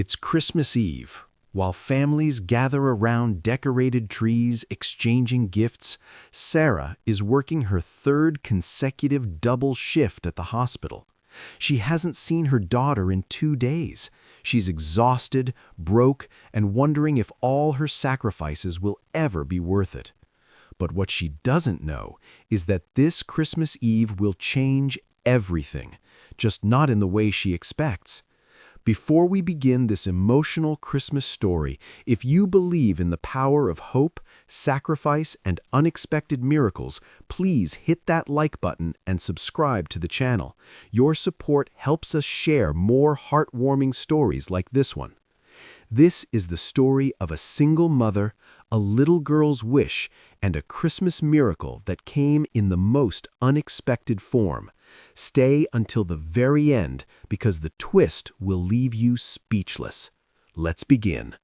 It's Christmas Eve. While families gather around decorated trees exchanging gifts, Sarah is working her third consecutive double shift at the hospital. She hasn't seen her daughter in 2 days. She's exhausted, broke, and wondering if all her sacrifices will ever be worth it. But what she doesn't know is that this Christmas Eve will change everything, just not in the way she expects. Before we begin this emotional Christmas story, if you believe in the power of hope, sacrifice, and unexpected miracles, please hit that like button and subscribe to the channel. Your support helps us share more heartwarming stories like this one. This is the story of a single mother, a little girl's wish, and a Christmas miracle that came in the most unexpected form. Stay until the very end because the twist will leave you speechless. Let's begin.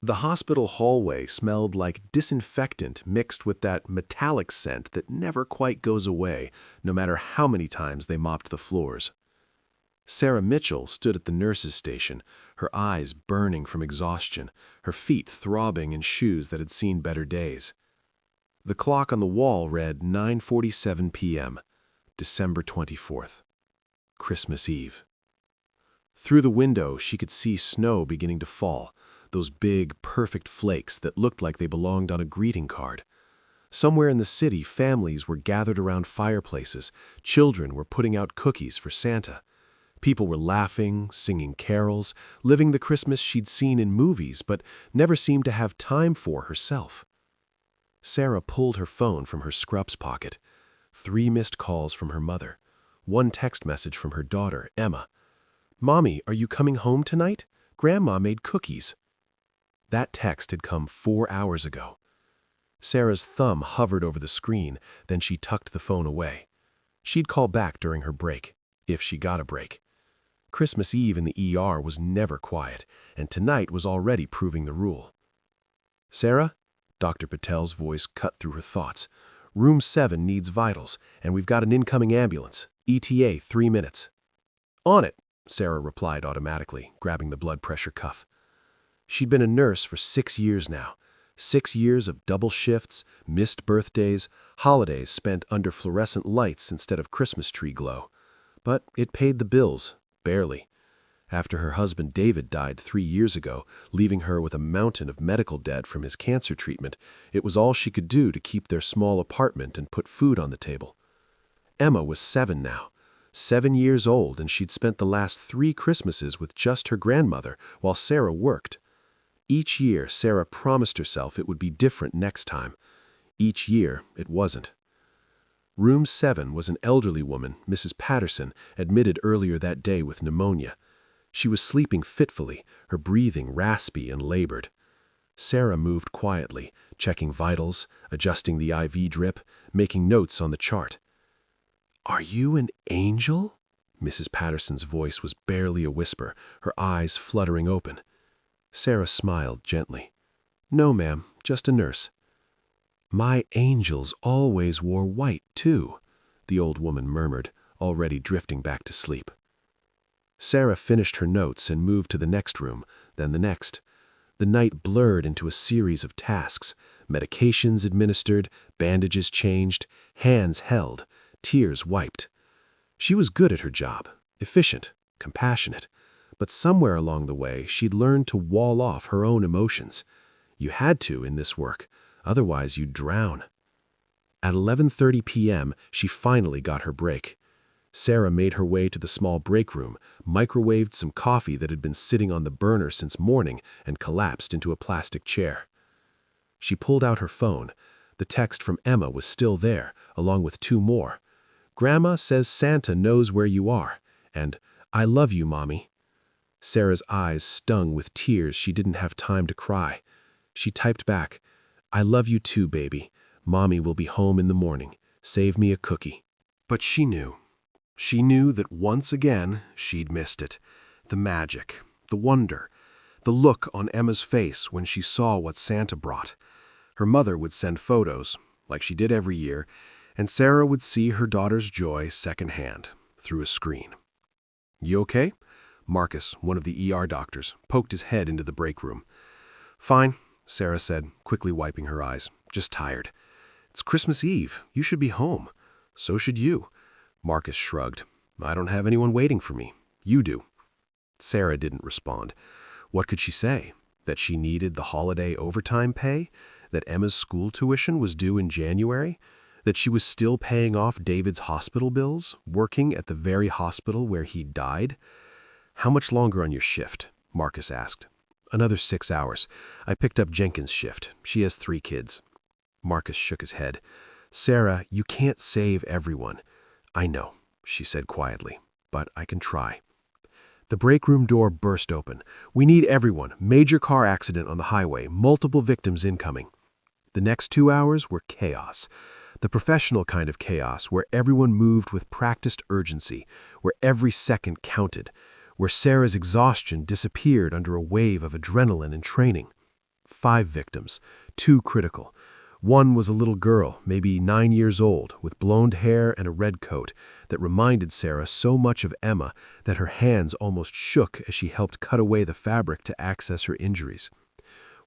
The hospital hallway smelled like disinfectant mixed with that metallic scent that never quite goes away, no matter how many times they mopped the floors. Sarah Mitchell stood at the nurse's station, her eyes burning from exhaustion, her feet throbbing in shoes that had seen better days. The clock on the wall read 9:47 p.m., December 24th, Christmas Eve. Through the window, she could see snow beginning to fall, those big, perfect flakes that looked like they belonged on a greeting card. Somewhere in the city, families were gathered around fireplaces, children were putting out cookies for Santa. People were laughing, singing carols, living the Christmas she'd seen in movies but never seemed to have time for herself. Sarah pulled her phone from her scrubs pocket. 3 missed calls from her mother. 1 text message from her daughter, Emma. "Mommy, are you coming home tonight? Grandma made cookies." That text had come 4 hours ago. Sarah's thumb hovered over the screen, then she tucked the phone away. She'd call back during her break, if she got a break. Christmas Eve in the ER was never quiet, and tonight was already proving the rule. "Sarah?" Dr. Patel's voice cut through her thoughts. "Room 7 needs vitals, and we've got an incoming ambulance. ETA 3 minutes. "On it," Sarah replied automatically, grabbing the blood pressure cuff. She'd been a nurse for 6 years now. 6 years of double shifts, missed birthdays, holidays spent under fluorescent lights instead of Christmas tree glow. But it paid the bills, barely. After her husband David died 3 years ago, leaving her with a mountain of medical debt from his cancer treatment, it was all she could do to keep their small apartment and put food on the table. Emma was 7 now, 7 years old, and she'd spent the last 3 Christmases with just her grandmother while Sarah worked. Each year, Sarah promised herself it would be different next time. Each year, it wasn't. Room 7 was an elderly woman, Mrs. Patterson, admitted earlier that day with pneumonia. She was sleeping fitfully, her breathing raspy and labored. Sarah moved quietly, checking vitals, adjusting the IV drip, making notes on the chart. "Are you an angel?" Mrs. Patterson's voice was barely a whisper, her eyes fluttering open. Sarah smiled gently. "No, ma'am, just a nurse." "My angels always wore white, too," the old woman murmured, already drifting back to sleep. Sarah finished her notes and moved to the next room, then the next. The night blurred into a series of tasks, medications administered, bandages changed, hands held, tears wiped. She was good at her job, efficient, compassionate, but somewhere along the way she'd learned to wall off her own emotions. You had to in this work, otherwise you'd drown. At 11:30 p.m., she finally got her break. Sarah made her way to the small break room, microwaved some coffee that had been sitting on the burner since morning, and collapsed into a plastic chair. She pulled out her phone. The text from Emma was still there, along with 2 more. "Grandma says Santa knows where you are," and "I love you, Mommy." Sarah's eyes stung with tears she didn't have time to cry. She typed back, "I love you too, baby. Mommy will be home in the morning. Save me a cookie." But she knew. She knew that once again she'd missed it. The magic, the wonder, the look on Emma's face when she saw what Santa brought. Her mother would send photos, like she did every year, and Sarah would see her daughter's joy secondhand, through a screen. "You okay?" Marcus, one of the ER doctors, poked his head into the break room. "Fine," Sarah said, quickly wiping her eyes. "Just tired." "It's Christmas Eve. You should be home." "So should you." Marcus shrugged. "I don't have anyone waiting for me. You do." Sarah didn't respond. What could she say? That she needed the holiday overtime pay? That Emma's school tuition was due in January? That she was still paying off David's hospital bills, working at the very hospital where he'd died? "How much longer on your shift?" Marcus asked. "Another 6 hours. I picked up Jenkins' shift. She has 3 kids." Marcus shook his head. "Sarah, you can't save everyone." "I know," she said quietly, "but I can try." The break room door burst open. "We need everyone. Major car accident on the highway. Multiple victims incoming." The next 2 hours were chaos. The professional kind of chaos where everyone moved with practiced urgency, where every second counted, where Sarah's exhaustion disappeared under a wave of adrenaline and training. 5 victims, 2 critical. One was a little girl, maybe 9 years old, with blonde hair and a red coat that reminded Sarah so much of Emma that her hands almost shook as she helped cut away the fabric to access her injuries.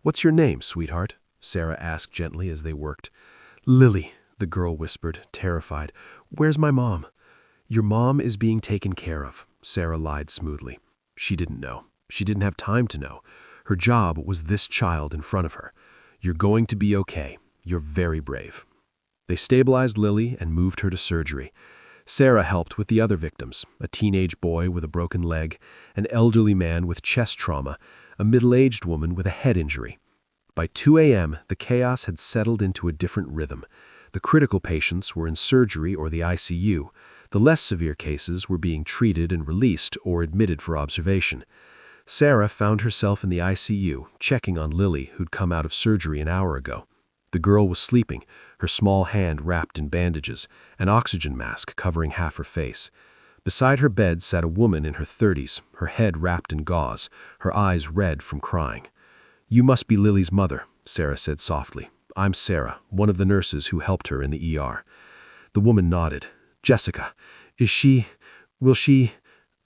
"What's your name, sweetheart?" Sarah asked gently as they worked. "Lily," the girl whispered, terrified. "Where's my mom?" "Your mom is being taken care of," Sarah lied smoothly. She didn't know. She didn't have time to know. Her job was this child in front of her. "You're going to be okay. You're very brave." They stabilized Lily and moved her to surgery. Sarah helped with the other victims, a teenage boy with a broken leg, an elderly man with chest trauma, a middle-aged woman with a head injury. By 2 a.m., the chaos had settled into a different rhythm. The critical patients were in surgery or the ICU. The less severe cases were being treated and released or admitted for observation. Sarah found herself in the ICU, checking on Lily, who'd come out of surgery an hour ago. The girl was sleeping, her small hand wrapped in bandages, an oxygen mask covering half her face. Beside her bed sat a woman in her 30s, her head wrapped in gauze, her eyes red from crying. "You must be Lily's mother," Sarah said softly. "I'm Sarah, one of the nurses who helped her in the ER." The woman nodded. "Jessica, will she?"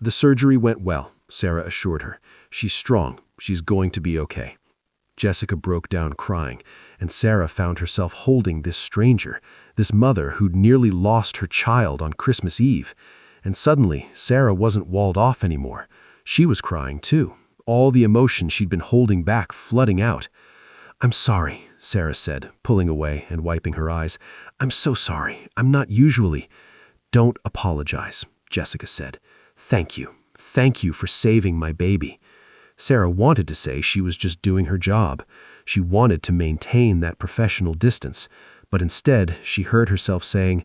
"The surgery went well," Sarah assured her. "She's strong. She's going to be okay." Jessica broke down crying, and Sarah found herself holding this stranger, this mother who'd nearly lost her child on Christmas Eve. And suddenly, Sarah wasn't walled off anymore. She was crying too, all the emotion she'd been holding back flooding out. "I'm sorry," Sarah said, pulling away and wiping her eyes. "I'm so sorry. I'm not usually—" "Don't apologize," Jessica said. "Thank you. Thank you for saving my baby." Sarah wanted to say she was just doing her job. She wanted to maintain that professional distance, but instead she heard herself saying,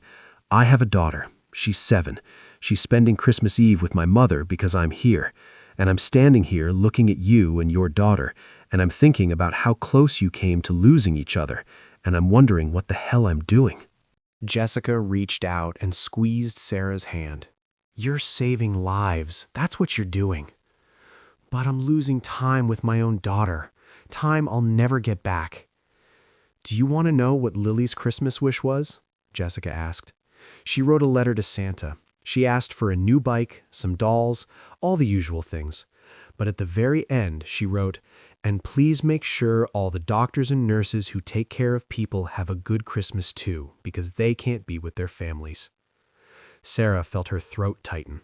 "I have a daughter. She's 7. She's spending Christmas Eve with my mother because I'm here. And I'm standing here looking at you and your daughter, and I'm thinking about how close you came to losing each other, and I'm wondering what the hell I'm doing." Jessica reached out and squeezed Sarah's hand. "You're saving lives. That's what you're doing. But I'm losing time with my own daughter, time I'll never get back." "Do you want to know what Lily's Christmas wish was?" Jessica asked. "She wrote a letter to Santa. She asked for a new bike, some dolls, all the usual things. But at the very end, she wrote, 'And please make sure all the doctors and nurses who take care of people have a good Christmas too, because they can't be with their families.'" Sarah felt her throat tighten.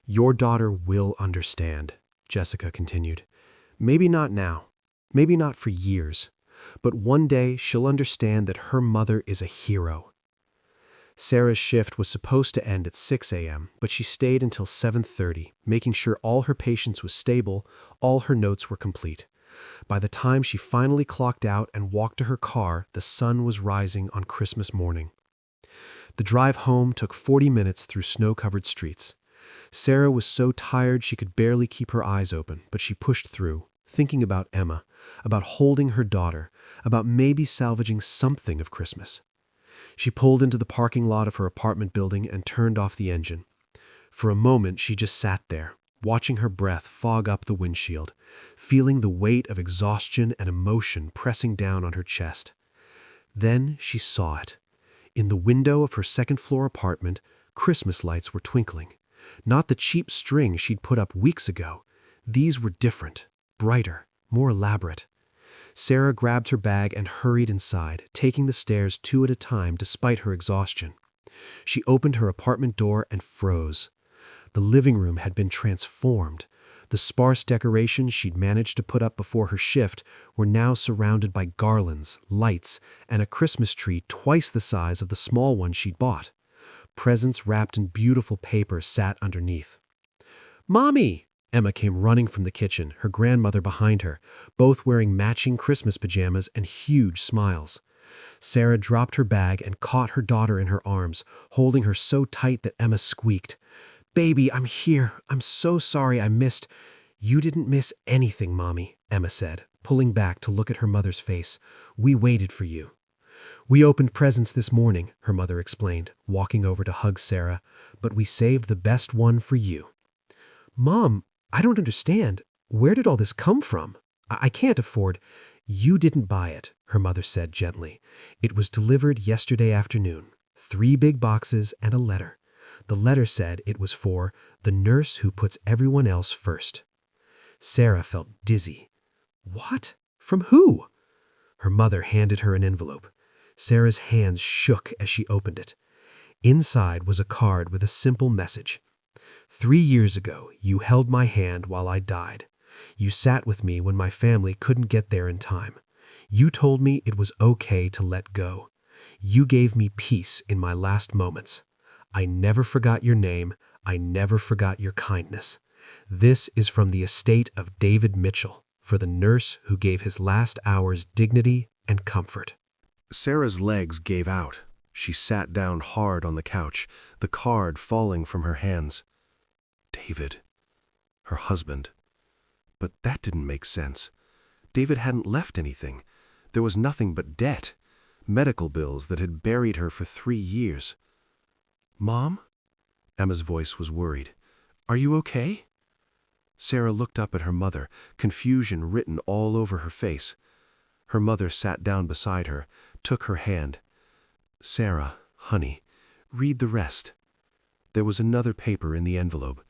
"Your daughter will understand," Jessica continued. "Maybe not now, maybe not for years, but one day she'll understand that her mother is a hero." Sarah's shift was supposed to end at 6 a.m., but she stayed until 7:30, making sure all her patients was stable, all her notes were complete. By the time she finally clocked out and walked to her car, the sun was rising on Christmas morning. The drive home took 40 minutes through snow-covered streets. Sarah was so tired she could barely keep her eyes open, but she pushed through, thinking about Emma, about holding her daughter, about maybe salvaging something of Christmas. She pulled into the parking lot of her apartment building and turned off the engine. For a moment, she just sat there, watching her breath fog up the windshield, feeling the weight of exhaustion and emotion pressing down on her chest. Then she saw it. In the window of her second-floor apartment, Christmas lights were twinkling. Not the cheap string she'd put up weeks ago. These were different, brighter, more elaborate. Sarah grabbed her bag and hurried inside, taking the stairs 2 at a time despite her exhaustion. She opened her apartment door and froze. The living room had been transformed. The sparse decorations she'd managed to put up before her shift were now surrounded by garlands, lights, and a Christmas tree twice the size of the small one she'd bought. Presents wrapped in beautiful paper sat underneath. "Mommy!" Emma came running from the kitchen, her grandmother behind her, both wearing matching Christmas pajamas and huge smiles. Sarah dropped her bag and caught her daughter in her arms, holding her so tight that Emma squeaked. "Baby, I'm here. I'm so sorry I missed—" "You didn't miss anything, Mommy," Emma said, pulling back to look at her mother's face. "We waited for you." "We opened presents this morning," her mother explained, walking over to hug Sarah, "but we saved the best one for you." "Mom, I don't understand. Where did all this come from? I can't afford—" "You didn't buy it," her mother said gently. "It was delivered yesterday afternoon. 3 big boxes and a letter. The letter said it was for the nurse who puts everyone else first." Sarah felt dizzy. "What? From who?" Her mother handed her an envelope. Sarah's hands shook as she opened it. Inside was a card with a simple message. "3 years ago, you held my hand while I died. You sat with me when my family couldn't get there in time. You told me it was okay to let go. You gave me peace in my last moments. I never forgot your name. I never forgot your kindness. This is from the estate of David Mitchell, for the nurse who gave his last hours dignity and comfort." Sarah's legs gave out. She sat down hard on the couch, the card falling from her hands. David. Her husband. But that didn't make sense. David hadn't left anything. There was nothing but debt. Medical bills that had buried her for 3 years. "Mom?" Emma's voice was worried. "Are you okay?" Sarah looked up at her mother, confusion written all over her face. Her mother sat down beside her, took her hand. "Sarah, honey, read the rest." There was another paper in the envelope.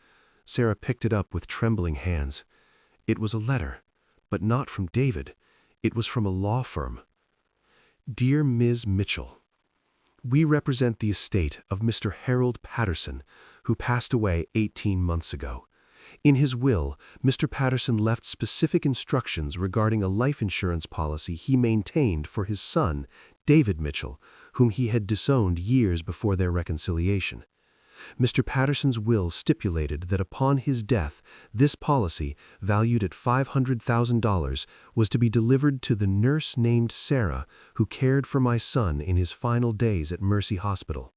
Sarah picked it up with trembling hands. It was a letter, but not from David. It was from a law firm. "Dear Ms. Mitchell, we represent the estate of Mr. Harold Patterson, who passed away 18 months ago. In his will, Mr. Patterson left specific instructions regarding a life insurance policy he maintained for his son, David Mitchell, whom he had disowned years before their reconciliation. Mr. Patterson's will stipulated that upon his death, this policy, valued at $500,000, was to be delivered to the nurse named Sarah, who cared for my son in his final days at Mercy Hospital.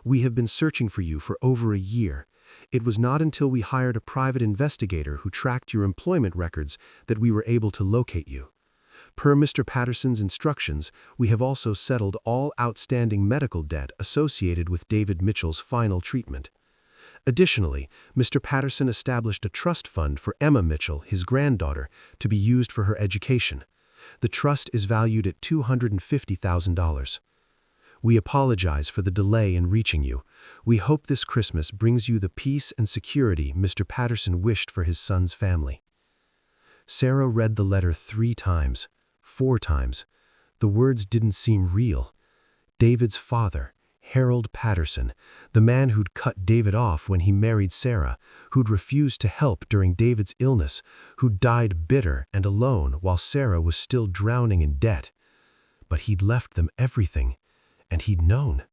We have been searching for you for over a year. It was not until we hired a private investigator who tracked your employment records that we were able to locate you. Per Mr. Patterson's instructions, we have also settled all outstanding medical debt associated with David Mitchell's final treatment. Additionally, Mr. Patterson established a trust fund for Emma Mitchell, his granddaughter, to be used for her education. The trust is valued at $250,000. We apologize for the delay in reaching you. We hope this Christmas brings you the peace and security Mr. Patterson wished for his son's family." Sarah read the letter 3 times, 4 times. The words didn't seem real. David's father, Harold Patterson, the man who'd cut David off when he married Sarah, who'd refused to help during David's illness, who'd died bitter and alone while Sarah was still drowning in debt. But he'd left them everything. And he'd known.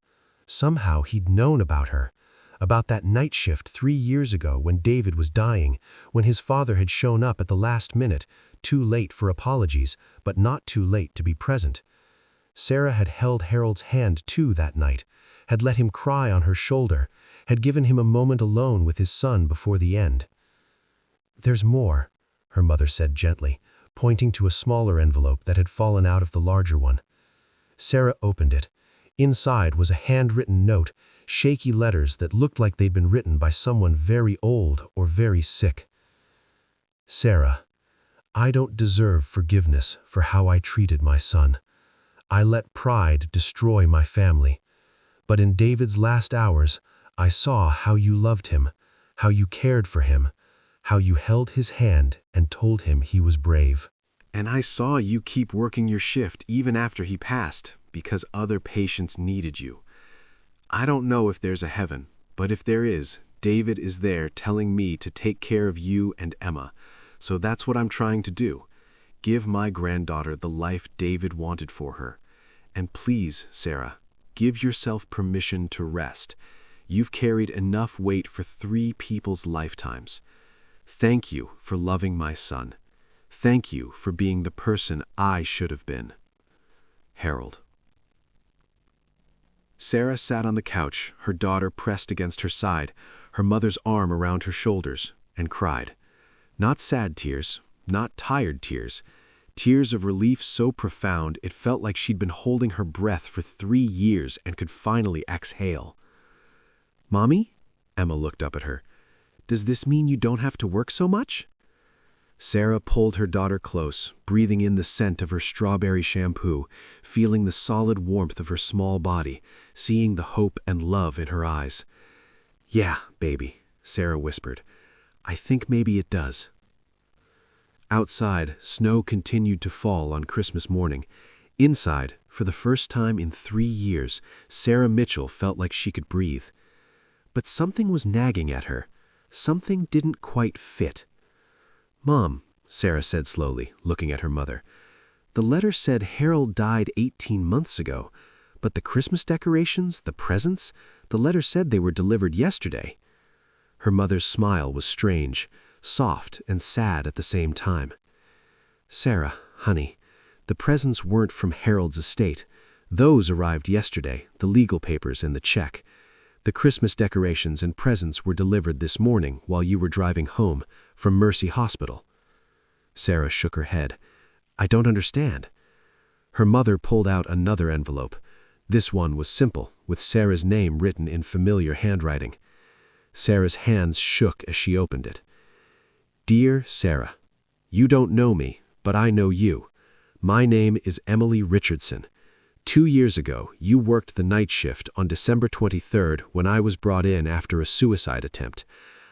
Somehow he'd known about her, about that night shift 3 years ago when David was dying, when his father had shown up at the last minute, too late for apologies, but not too late to be present. Sarah had held Harold's hand too that night, had let him cry on her shoulder, had given him a moment alone with his son before the end. "There's more," her mother said gently, pointing to a smaller envelope that had fallen out of the larger one. Sarah opened it. Inside was a handwritten note, shaky letters that looked like they'd been written by someone very old or very sick. "Sarah, I don't deserve forgiveness for how I treated my son. I let pride destroy my family. But in David's last hours, I saw how you loved him, how you cared for him, how you held his hand and told him he was brave. And I saw you keep working your shift even after he passed, because other patients needed you. I don't know if there's a heaven, but if there is, David is there telling me to take care of you and Emma. So that's what I'm trying to do. Give my granddaughter the life David wanted for her. And please, Sarah, give yourself permission to rest. You've carried enough weight for 3 people's lifetimes. Thank you for loving my son. Thank you for being the person I should have been. Harold. Sarah sat on the couch, her daughter pressed against her side, her mother's arm around her shoulders, and cried. Not sad tears, not tired tears. Tears of relief so profound it felt like she'd been holding her breath for 3 years and could finally exhale. Mommy? Emma looked up at her. Does this mean you don't have to work so much? Sarah pulled her daughter close, breathing in the scent of her strawberry shampoo, feeling the solid warmth of her small body, seeing the hope and love in her eyes. Yeah, baby, Sarah whispered. I think maybe it does. Outside, snow continued to fall on Christmas morning. Inside, for the first time in 3 years, Sarah Mitchell felt like she could breathe. But something was nagging at her. Something didn't quite fit. Mom, Sarah said slowly, looking at her mother, the letter said Harold died 18 months ago, but the Christmas decorations, the presents, the letter said they were delivered yesterday. Her mother's smile was strange, soft and sad at the same time. Sarah, honey, the presents weren't from Harold's estate. Those arrived yesterday, the legal papers and the check. The Christmas decorations and presents were delivered this morning while you were driving home from Mercy Hospital. Sarah shook her head. I don't understand. Her mother pulled out another envelope. This one was simple, with Sarah's name written in familiar handwriting. Sarah's hands shook as she opened it. Dear Sarah, you don't know me, but I know you. My name is Emily Richardson. 2 years ago, you worked the night shift on December 23rd when I was brought in after a suicide attempt.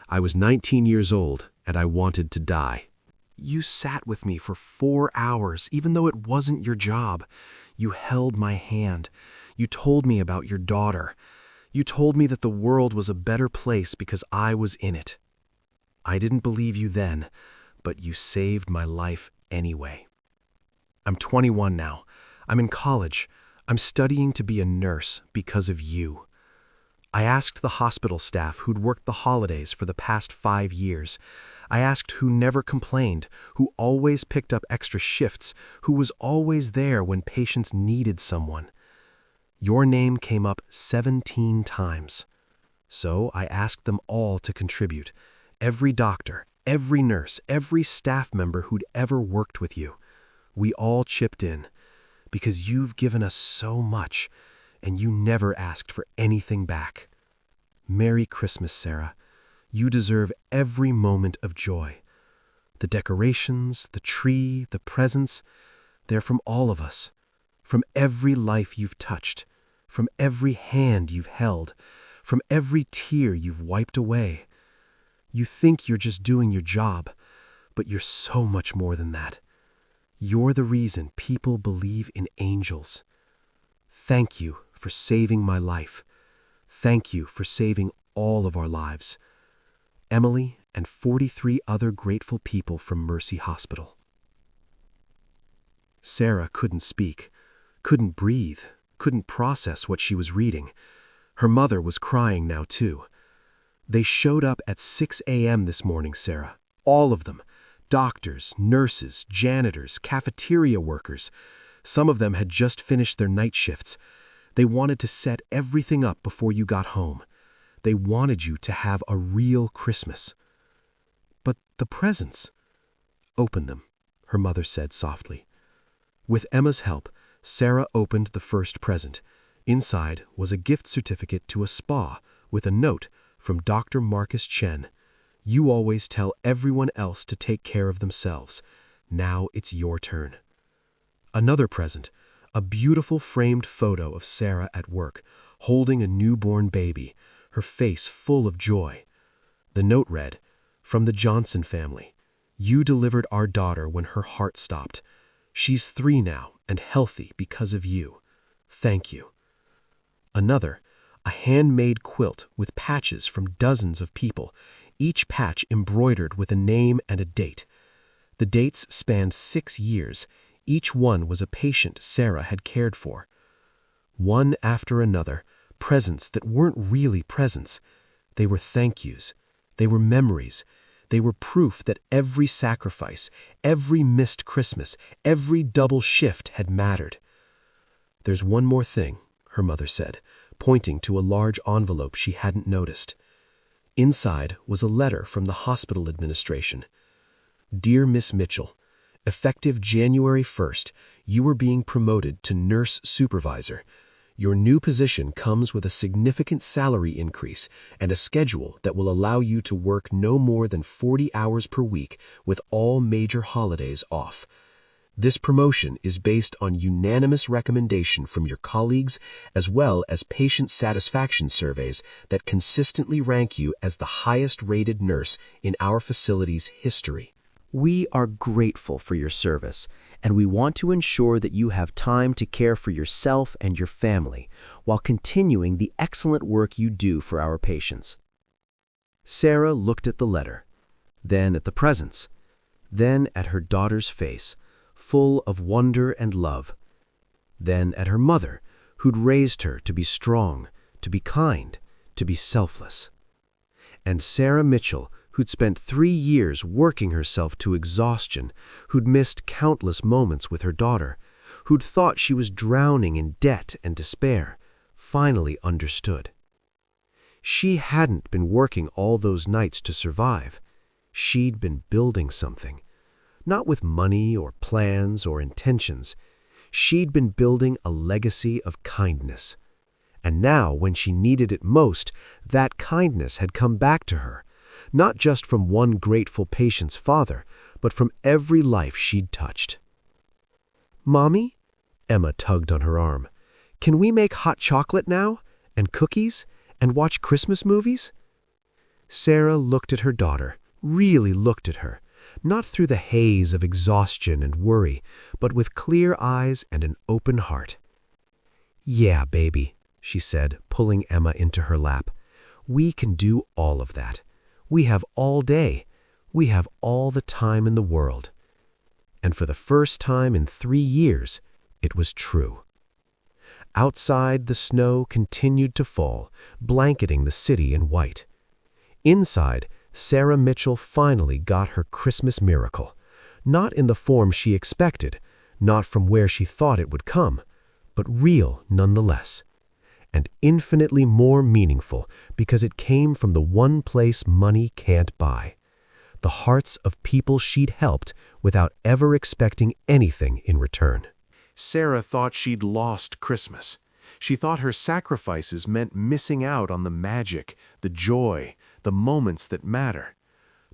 I was 19 years old, and I wanted to die. You sat with me for 4 hours, even though it wasn't your job. You held my hand. You told me about your daughter. You told me that the world was a better place because I was in it. I didn't believe you then, but you saved my life anyway. I'm 21 now. I'm in college. I'm studying to be a nurse because of you. I asked the hospital staff who'd worked the holidays for the past 5 years. I asked who never complained, who always picked up extra shifts, who was always there when patients needed someone. Your name came up 17 times. So I asked them all to contribute. Every doctor, every nurse, every staff member who'd ever worked with you. We all chipped in. Because you've given us so much, and you never asked for anything back. Merry Christmas, Sarah. You deserve every moment of joy. The decorations, the tree, the presents, they're from all of us. From every life you've touched, from every hand you've held, from every tear you've wiped away. You think you're just doing your job, but you're so much more than that. You're the reason people believe in angels. Thank you for saving my life. Thank you for saving all of our lives. Emily and 43 other grateful people from Mercy Hospital. Sarah couldn't speak, couldn't breathe, couldn't process what she was reading. Her mother was crying now too. They showed up at 6 a.m. this morning, Sarah. All of them. Doctors, nurses, janitors, cafeteria workers. Some of them had just finished their night shifts. They wanted to set everything up before you got home. They wanted you to have a real Christmas. But the presents. Open them, her mother said softly. With Emma's help, Sarah opened the first present. Inside was a gift certificate to a spa with a note from Dr. Marcus Chen. You always tell everyone else to take care of themselves. Now it's your turn. Another present, a beautiful framed photo of Sarah at work, holding a newborn baby, her face full of joy. The note read, "From the Johnson family. You delivered our daughter when her heart stopped. She's 3 now and healthy because of you. Thank you." Another, a handmade quilt with patches from dozens of people, each patch embroidered with a name and a date. The dates spanned 6 years. Each one was a patient Sarah had cared for. One after another, presents that weren't really presents. They were thank yous. They were memories. They were proof that every sacrifice, every missed Christmas, every double shift had mattered. "There's one more thing," her mother said, pointing to a large envelope she hadn't noticed. Inside was a letter from the hospital administration. "Dear Miss Mitchell, effective January 1st, you are being promoted to nurse supervisor. Your new position comes with a significant salary increase and a schedule that will allow you to work no more than 40 hours per week with all major holidays off. This promotion is based on unanimous recommendation from your colleagues as well as patient satisfaction surveys that consistently rank you as the highest-rated nurse in our facility's history. We are grateful for your service, and we want to ensure that you have time to care for yourself and your family while continuing the excellent work you do for our patients." Sarah looked at the letter, then at the presents, then at her daughter's face, full of wonder and love, then at her mother, who'd raised her to be strong, to be kind, to be selfless. And Sarah Mitchell, who'd spent 3 years working herself to exhaustion, who'd missed countless moments with her daughter, who'd thought she was drowning in debt and despair, finally understood. She hadn't been working all those nights to survive. She'd been building something. Not with money or plans or intentions. She'd been building a legacy of kindness. And now, when she needed it most, that kindness had come back to her, not just from one grateful patient's father, but from every life she'd touched. "Mommy?" Emma tugged on her arm. "Can we make hot chocolate now? And cookies? And watch Christmas movies?" Sarah looked at her daughter, really looked at her, not through the haze of exhaustion and worry, but with clear eyes and an open heart. "Yeah, baby," she said, pulling Emma into her lap. "We can do all of that. We have all day. We have all the time in the world." And for the first time in 3 years, it was true. Outside, the snow continued to fall, blanketing the city in white. Inside, Sarah Mitchell finally got her Christmas miracle, not in the form she expected, not from where she thought it would come, but real nonetheless, and infinitely more meaningful because it came from the one place money can't buy, the hearts of people she'd helped without ever expecting anything in return. Sarah thought she'd lost Christmas. She thought her sacrifices meant missing out on the magic, the joy, the moments that matter.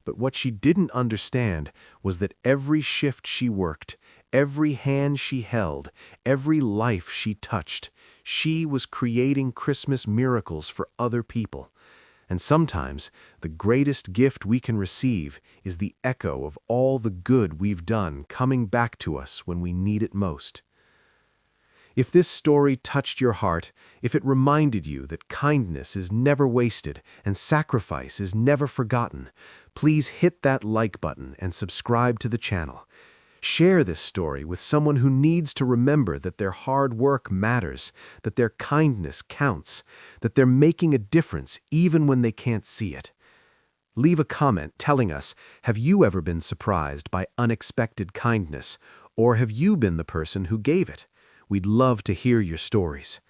But what she didn't understand was that every shift she worked, every hand she held, every life she touched, she was creating Christmas miracles for other people. And sometimes the greatest gift we can receive is the echo of all the good we've done coming back to us when we need it most. If this story touched your heart, if it reminded you that kindness is never wasted and sacrifice is never forgotten, please hit that like button and subscribe to the channel. Share this story with someone who needs to remember that their hard work matters, that their kindness counts, that they're making a difference even when they can't see it. Leave a comment telling us, have you ever been surprised by unexpected kindness, or have you been the person who gave it? We'd love to hear your stories.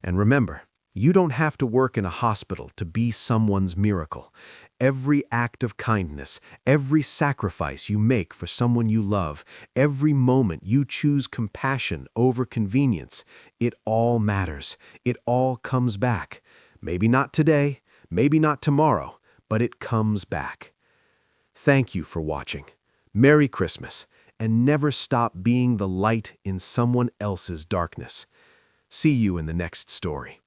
And remember, you don't have to work in a hospital to be someone's miracle. Every act of kindness, every sacrifice you make for someone you love, every moment you choose compassion over convenience, it all matters. It all comes back. Maybe not today, maybe not tomorrow, but it comes back. Thank you for watching. Merry Christmas. And never stop being the light in someone else's darkness. See you in the next story.